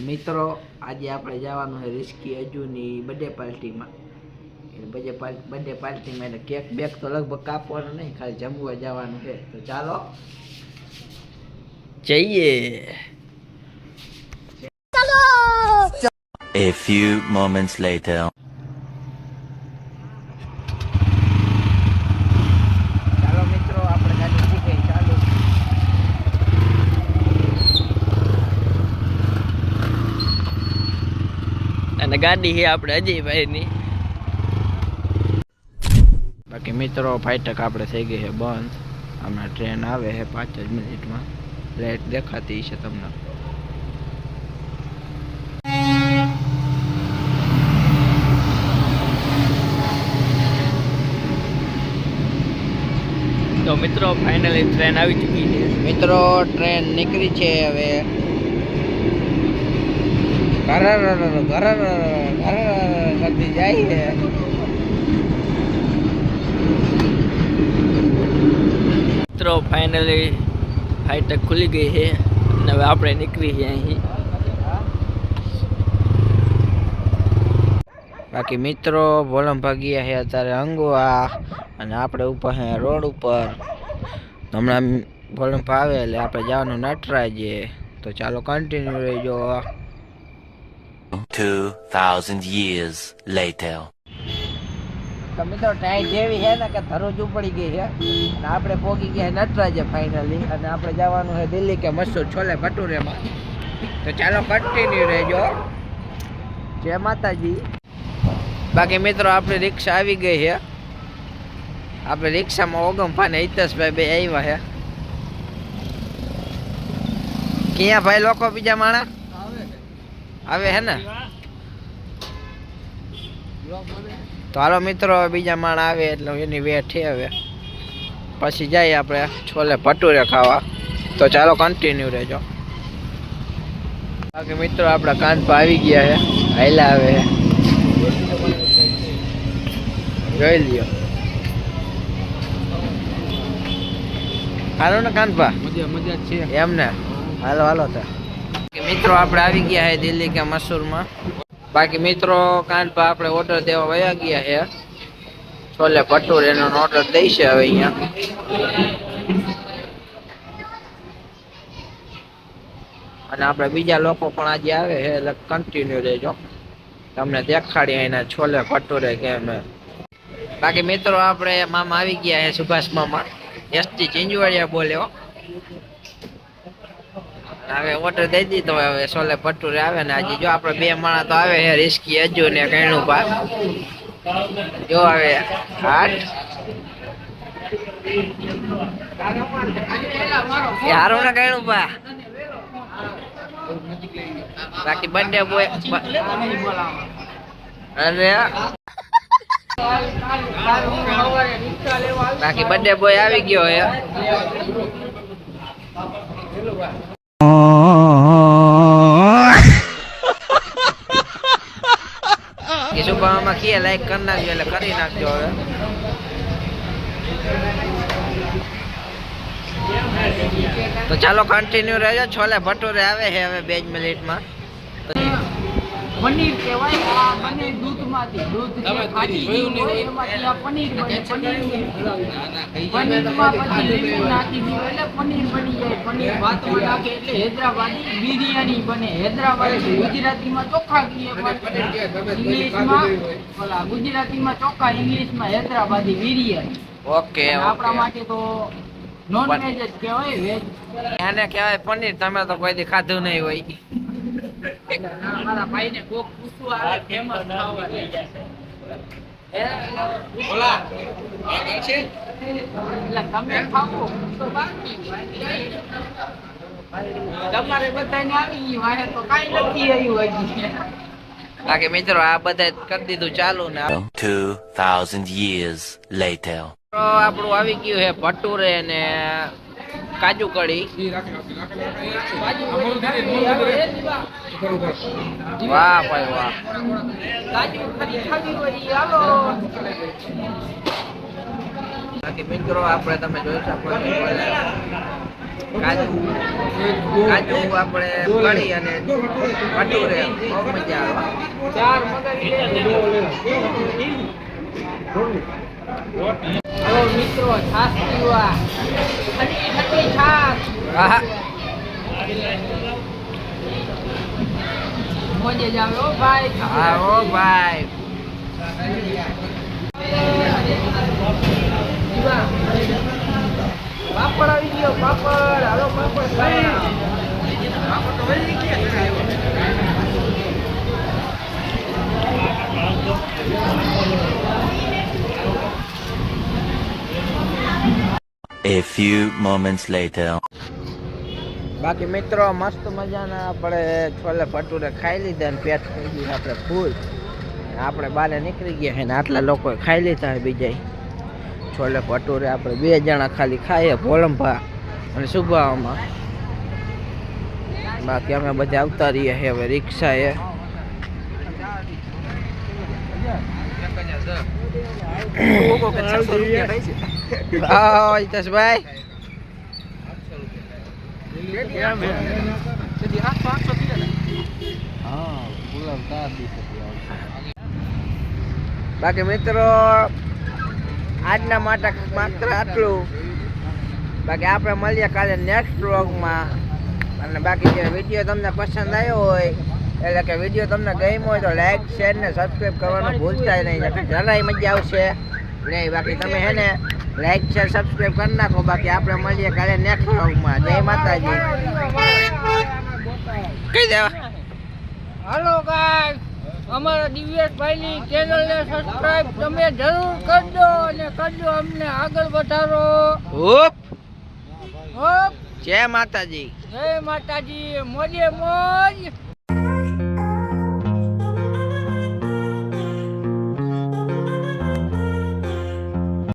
મિત્રો આજે આપણે જવાનું છે રિસ્કી અજુની બર્થડે પાર્ટીમાં. બર્થડે પાર્ટીમાં એટલે કેક બેક તો લગભગ કાપવાનું નહીં, ખાલી જમવા જવાનું છે. તો ચાલો જઈએ. A few moments later. ચાલો મિત્રો, આપણે ગાડી શીખી ચાલુ. અને ગાડી છે આપણે અજયભાઈની. બાકી મિત્રો ફાઈટક આપણે થઈ ગઈ છે બંધ. હમણાં ટ્રેન આવે છે 5 જ મિનિટમાં. લાઈટ દેખાતી છે તમને. તો મિત્રો ફાઇનલી ટ્રેન આવી ચૂકી છે. મિત્રો ટ્રેન નીકળી છે હવે. કરતી જાય છે. મિત્રો ફાઇનલી ફાઈટક ખુલી ગઈ છે અને હવે આપણે નીકળી છીએ અહીં. બાકી મિત્રો ભોલમ ભાગ્યા છે અત્યારે અંગવા અને આપણે ઉપર હે રોડ ઉપર. હમણાં ભોલમ આવે એટલે આપણે જવાનું નટરાજે. તો ચાલો કન્ટિન્યુ રહેજો. 2000 years later. તો મિત્રો ટાઈમ જેવી છે ને કે ધરોજ પડી ગઈ છે અને આપણે પહોંચી ગયા નટરાજે ફાઇનલી. અને આપણે જવાનું છે દિલ્હી કે મશહૂર છોલે ભટુરેમાં. તો ચાલો કન્ટિન્યુ રહેજો. જય માતાજી. બાકી મિત્રો આપણી રિક્ષા આવી ગઈ છે. આપણે રિક્ષામાં ઓગમભા ને હિતેશભાઈ બે આવ્યા છે. ક્યાં ભાઈ લોકો બીજા માણા આવે હે ને? તો હાલો મિત્રો બીજા માણા આવે એટલે એની વેટ છે. હવે પછી જઈએ આપણે છોલે ભટુરે ખાવા. તો ચાલો કન્ટિન્યુ રહેજો. બાકી મિત્રો આપણા કાનપા આવી ગયા છે. હાઈલા આવે છે, જોઈ લ્યો. હાલો ને કાનપા, મજા છે એમ ને? હાલો હાલો. તો મિત્રો આપણે આવી ગયા છે દિલ્હી કે મશહૂરમાં. બાકી મિત્રો કાનપા આપણે ઓર્ડર દેવા વયા ગયા છે. છોલે ભટુરે એનો ઓર્ડર દઈશે હવે અહીંયા. અને આપણે બીજા લોકો પણ આજે આવે છે એટલે કન્ટિન્યુ રહેજો. તમને દેખાડીએ એના છોલે ભટુરે કેમ. બાકી મિત્રો આપણે મામા આવી ગયા છે, સુભાષ મામા. એસટી ચિંજવાડિયા બોલ્યો. હવે ઓર્ડર દઈ દીધો. હવે છોલે ભટુરે આવે ને આજે જો આપણે બે માણા તો આવે છે, રિસ્કી અજુ ને કૈણુભા. જો હવે હાટ હારું ને કૈણુભા. બાકી બર્થડે બોય અરે બાકી બર્થડે બોય આવી ગયો હે. શુભામાં ખીએ લાઈક કરી નાખજો એટલે કરી નાખજો. હવે તો ચાલો કન્ટિન્યુ રહેજો. છોલે ભટુરે આવે છે હવે 2 મિનિટમાં. પનીર કહેવાય. આ બને દૂધમાંથી. દૂધ જે ફાટી ગયું હોય એમાંથી આ પનીર બને. પનીરમાં પછી લીંબુ નાખી દીધું એટલે પનીર બની જાય. પનીર ભાતમાં નાખે એટલે હૈદરાબાદી બિરયાની બને. હૈદરાબાદી ગુજરાતીમાં ચોખા કહીએ, ઇંગ્લિશમાં ઓલા ગુજરાતીમાં ચોખા, ઇંગ્લિશમાં હૈદરાબાદી બિરયાની. ઓકે આપણા માટે તો નોન વેજ જ કહેવાય. વેજ આને કહેવાય પનીર. તમે તો કોઈ દી ખાધું નહીં હોય. મારા ભાઈને કોક પૂછવું આવે ફેમસ ખાવા લઈ જશે. એટલે તમે ખાવો તો બાકી તમારે બધાને આવી વાહે તો કાઈ નથી આવ્યું હજી. બાકી મિત્રો આ બધા કરી દીધું ચાલુ ને. 2000 years later. આપણું આવી ગયું છે ભટુરે ને કાજુ કડી. વાહ ભાઈ વાહ. બાકી મિત્રો આપણે તમે જોઈ શકો છો કાજુ આપણે કઢી અને ભટુરે બહુ મજા આવે. ચાર મગાવી હલો મિત્રો, છાસ પીવા ઠંડી ઠંડી છાસ. હા મોજે જ આવે હો ભાઈ. હા ઓ ભાઈ. પીવા. પાપડ આવી ગયો, પાપડ. હાલો પાપડ ખાવા. A few moments later. બાકી મિત્રો મસ્ત મજાના આપણે છોલે ભટુરે ખાઈ લીધા ને પેટ થઈ ગયું આપણે ફૂલ. આપણે બહાર નીકળી ગયા છે ને આટલા લોકોએ ખાઈ લીધા છે બીજા છોલે ભટુરે. આપણે 2 જણા ખાલી ખાઈએ, ભોળંભા અને સુભામાં. બાકી અમે બધા આવતા રહીએ છે હવે રિક્ષાએ. હા હિતેશભાઈ. બાકી મિત્રો આજના માટે માત્ર આટલું. બાકી આપણે મળીએ કાલે નેક્સ્ટ વ્લોગમાં. અને બાકી જે વિડીયો તમને પસંદ આવ્યો હોય, એટલે કે વિડીયો તમને ગમ્યો હોય તો લાઈક શેર ને સબસ્ક્રાઈબ કરવાનું ભૂલતા નહીં, એટલે જરાય મજા આવશે નહીં. બાકી તમે હે ને લાઈક શેર સબસ્ક્રાઈબ કરી નાખો. બાકી આપણે મળીએ કાલે નેક્સ્ટ વ્લોગમાં. જય માતાજી. કઈ દેવા. હાલો ગાઈસ, અમારા દિવ્યેશભાઈની ચેનલને સબસ્ક્રાઇબ તમે જરૂર કરજો અને કરજો અમને આગળ વધારો. ઓપ હોપ. જય માતાજી. જય માતાજી. મોજે મોજ.